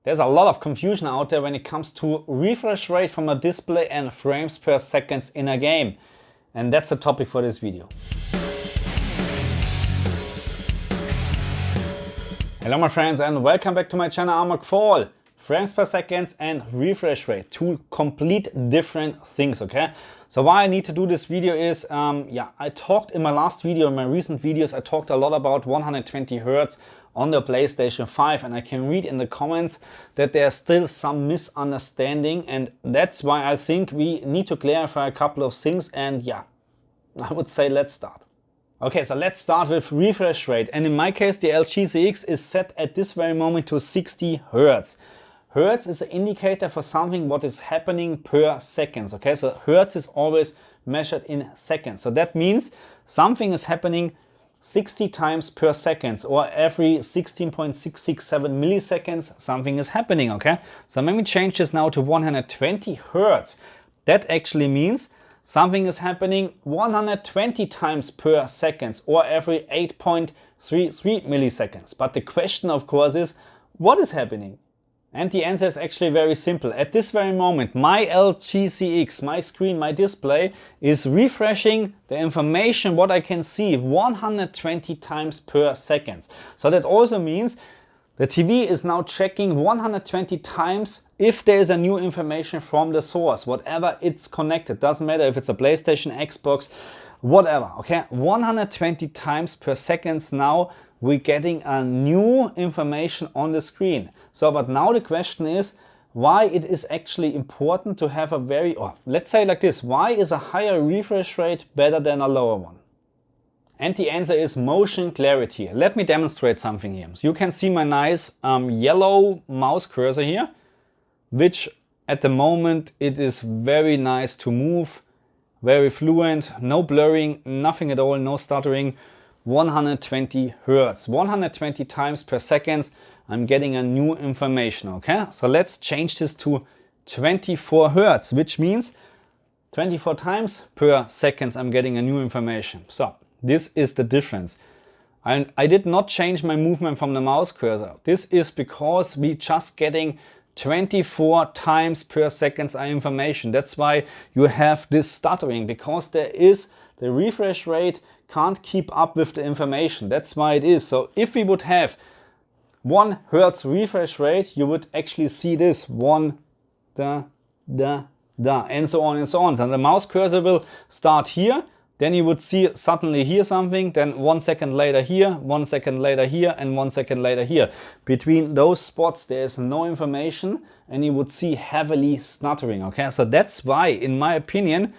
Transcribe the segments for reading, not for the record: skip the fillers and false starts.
There's a lot of confusion out there when it comes to refresh rate from a display and frames per second in a game. And that's the topic for this video. Hello my friends and welcome back to my channel. I'm McFall. Frames per second and refresh rate, two complete different things, okay? So why I need to do this video is, I talked in my last video, in my recent videos, I talked a lot about 120 Hertz on the PlayStation 5, and I can read in the comments that there's still some misunderstanding, and that's why I think we need to clarify a couple of things, and yeah, I would say let's start. Okay, so let's start with refresh rate, and in my case the LGCX is set at this very moment to 60 Hertz. Hertz is an indicator for something what is happening per second, okay? So Hertz is always measured in seconds. So that means something is happening 60 times per second, or every 16.667 milliseconds something is happening, okay? So let me change this now to 120 Hertz. That actually means something is happening 120 times per second, or every 8.33 milliseconds. But the question of course is, what is happening? And the answer is actually very simple. At this very moment, my LGCX, my screen, my display is refreshing the information what I can see 120 times per second. So that also means the TV is now checking 120 times if there is a new information from the source, whatever it's connected. Doesn't matter if it's a PlayStation, Xbox, whatever, okay? 120 times per second now we're getting a new information on the screen. So, but now the question is, why it is actually important to have a very, or let's say like this, why is a higher refresh rate better than a lower one? And the answer is motion clarity. Let me demonstrate something here. So you can see my nice yellow mouse cursor here, which at the moment it is very nice to move, very fluent, no blurring, nothing at all, no stuttering. 120 Hertz, 120 times per second, I'm getting a new information, okay? So let's change this to 24 Hertz, which means 24 times per second I'm getting a new information. So this is the difference. And I did not change my movement from the mouse cursor. This is because we just getting 24 times per second information. That's why you have this stuttering, because there is the refresh rate can't keep up with the information. That's why it is. So if we would have 1 Hertz refresh rate, you would actually see this 1, da, da, da, and so on and so on. So the mouse cursor will start here, then you would see suddenly here something, then 1 second later here, 1 second later here, and 1 second later here. Between those spots there is no information, and you would see heavily stuttering, okay? So that's why, in my opinion,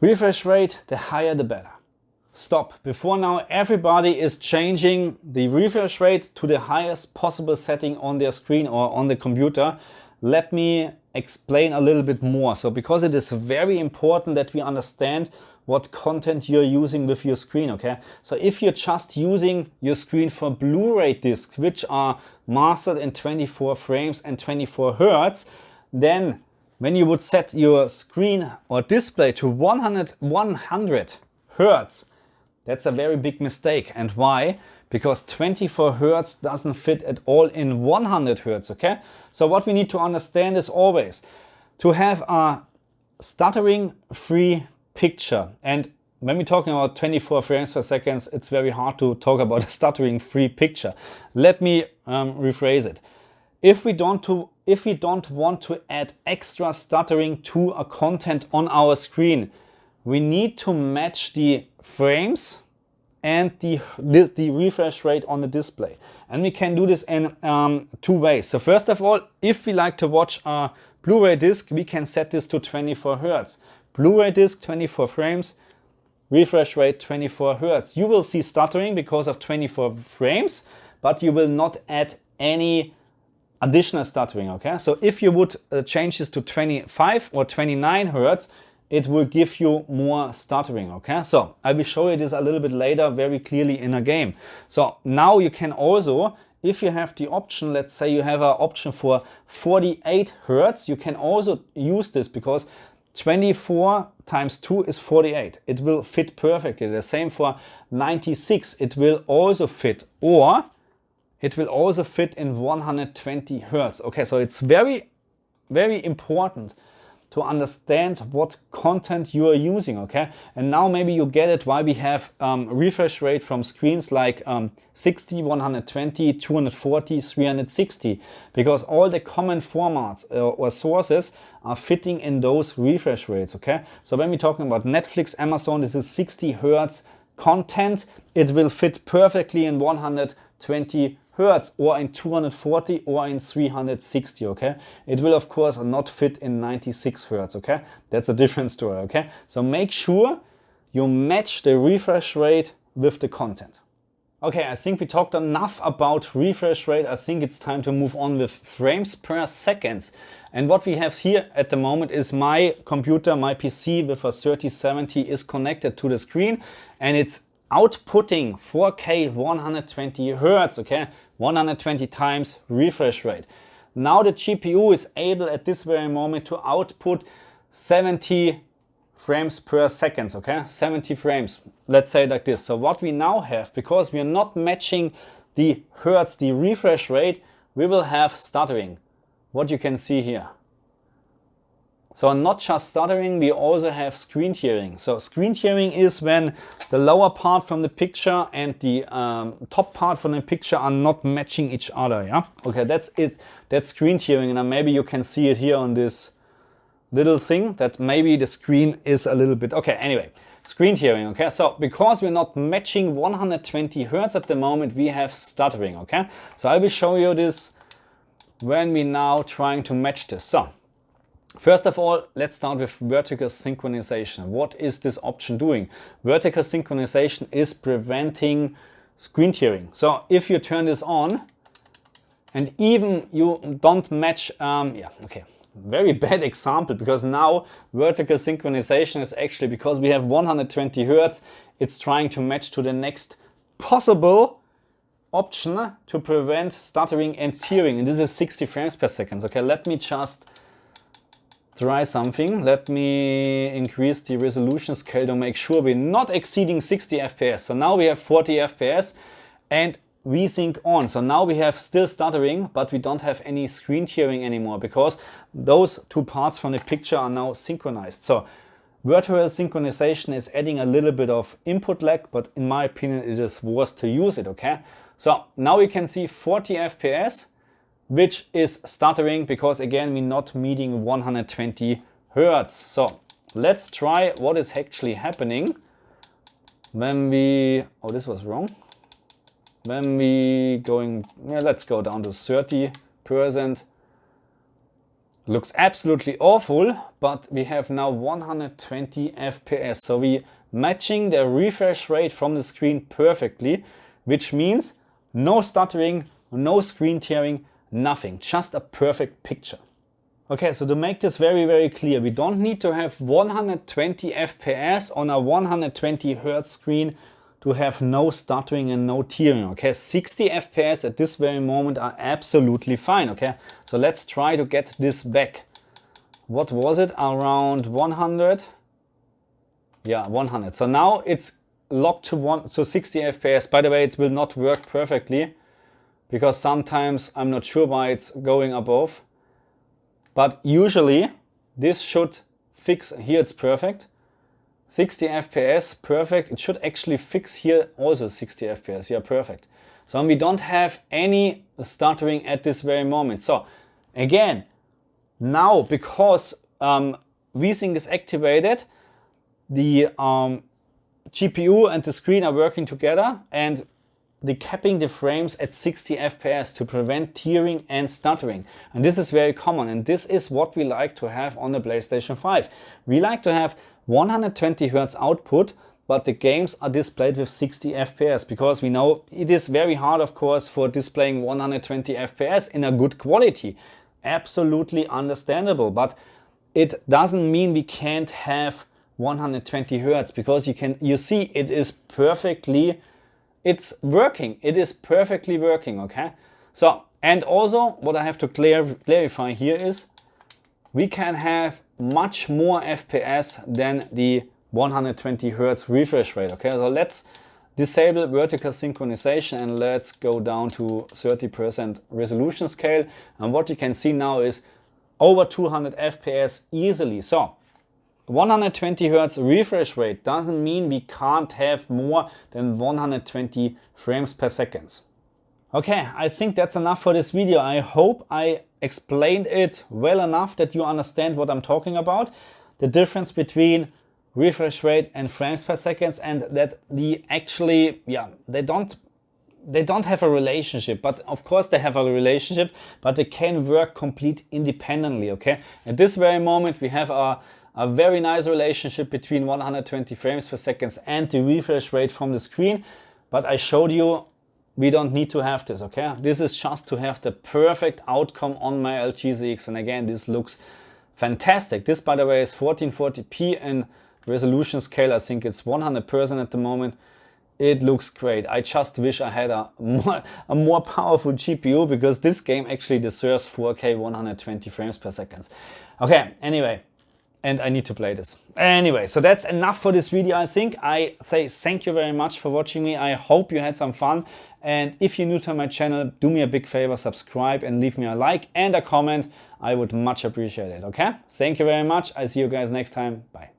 refresh rate, the higher the better. Stop. Before now, everybody is changing the refresh rate to the highest possible setting on their screen or on the computer. Let me explain a little bit more. So because it is very important that we understand what content you're using with your screen, okay? So if you're just using your screen for Blu-ray discs, which are mastered in 24 frames and 24 Hertz, then when you would set your screen or display to 100 Hertz, that's a very big mistake. And why? Because 24 Hertz doesn't fit at all in 100 Hertz, okay? So what we need to understand is always to have a stuttering-free picture. And when we're talking about 24 frames per second, it's very hard to talk about a stuttering-free picture. Let me rephrase it. If we don't want to add extra stuttering to a content on our screen, we need to match the frames and the refresh rate on the display. And we can do this in 2 ways. So first of all, if we like to watch a Blu-ray disc, we can set this to 24 Hertz. Blu-ray disc, 24 frames, refresh rate 24 Hertz. You will see stuttering because of 24 frames, but you will not add any additional stuttering, okay? So if you would change this to 25 or 29 Hertz, it will give you more stuttering, okay? So I will show you this a little bit later very clearly in a game. So now you can also, if you have the option, let's say you have an option for 48 Hertz, you can also use this because 24 times 2 is 48. It will fit perfectly. The same for 96. It will also fit. Or it will also fit in 120 Hertz. Okay, so it's very, very important to understand what content you are using, okay? And now maybe you get it why we have refresh rate from screens like 60, 120, 240, 360, because all the common formats or sources are fitting in those refresh rates, okay? So when we're talking about Netflix, Amazon, this is 60 Hertz content. It will fit perfectly in 120 Hertz or in 240 or in 360, okay? It will of course not fit in 96 Hertz, okay? That's a different story, okay? So make sure you match the refresh rate with the content. Okay, I think we talked enough about refresh rate. I think it's time to move on with frames per second. And what we have here at the moment is my computer, my PC with a 3070 is connected to the screen and it's outputting 4K 120 Hertz, okay? 120 times refresh rate. Now the GPU is able at this very moment to output 70 frames per second, okay? 70 frames, let's say like this. So what we now have, because we are not matching the Hertz, the refresh rate, we will have stuttering, what you can see here. So not just stuttering, we also have screen tearing. So screen tearing is when the lower part from the picture and the top part from the picture are not matching each other, yeah? Okay, that's it. That's screen tearing, and maybe you can see it here on this little thing that maybe the screen is a little bit, okay, anyway, screen tearing, okay? So because we're not matching 120 Hertz at the moment, we have stuttering, okay? So I will show you this when we're now trying to match this. So first of all, let's start with vertical synchronization. What is this option doing? Vertical synchronization is preventing screen tearing. So if you turn this on and even you don't match, very bad example, because now vertical synchronization is actually, because we have 120 Hertz, it's trying to match to the next possible option to prevent stuttering and tearing. And this is 60 frames per second. Okay, let me just try something. Let me increase the resolution scale to make sure we're not exceeding 60 FPS. So now we have 40 FPS and we sync on. So now we have still stuttering, but we don't have any screen tearing anymore because those two parts from the picture are now synchronized. So vertical synchronization is adding a little bit of input lag, but in my opinion, it is worth to use it, okay? So now we can see 40 FPS, which is stuttering because again, we're not meeting 120 Hertz. So let's try what is actually happening when we, oh, this was wrong. When we going, yeah, let's go down to 30%. Looks absolutely awful, but we have now 120 FPS. So we matching the refresh rate from the screen perfectly, which means no stuttering, no screen tearing, nothing, just a perfect picture. Okay, so to make this very, very clear, we don't need to have 120 FPS on a 120 Hertz screen to have no stuttering and no tearing, okay? 60 FPS at this very moment are absolutely fine, okay? So let's try to get this back. What was it? Around 100? Yeah, 100. So now it's locked to 60 FPS. By the way, it will not work perfectly because sometimes I'm not sure why it's going above. But usually this should fix, here it's perfect. 60 FPS, perfect. It should actually fix here also 60 FPS, yeah, perfect. So we don't have any stuttering at this very moment. So again, now because VSync is activated, the GPU and the screen are working together and the capping the frames at 60 FPS to prevent tearing and stuttering. And this is very common, and this is what we like to have on the PlayStation 5. We like to have 120 Hertz output, but the games are displayed with 60 FPS because we know it is very hard, of course, for displaying 120 FPS in a good quality. Absolutely understandable, but it doesn't mean we can't have 120 Hertz because you see it is perfectly, it's working. It is perfectly working, okay? So, and also what I have to clarify here is we can have much more FPS than the 120 Hertz refresh rate, okay? So let's disable vertical synchronization, and let's go down to 30% resolution scale. And what you can see now is over 200 FPS easily. So 120 Hz refresh rate doesn't mean we can't have more than 120 frames per second. Okay, I think that's enough for this video. I hope I explained it well enough that you understand what I'm talking about. The difference between refresh rate and frames per second, and that they don't have a relationship, but of course they have a relationship, but they can work complete independently. Okay, at this very moment we have a very nice relationship between 120 frames per second and the refresh rate from the screen, but I showed you we don't need to have this. Okay, this is just to have the perfect outcome on my LG ZX, and again, this looks fantastic. This, by the way, is 1440p in resolution scale. I think it's 100% at the moment. It looks great. I just wish I had a more powerful GPU, because this game actually deserves 4K 120 frames per second. Okay, anyway, and I need to play this. Anyway, so that's enough for this video, I think. I say thank you very much for watching me. I hope you had some fun. And if you're new to my channel, do me a big favor, subscribe and leave me a like and a comment. I would much appreciate it, okay? Thank you very much. I see you guys next time. Bye.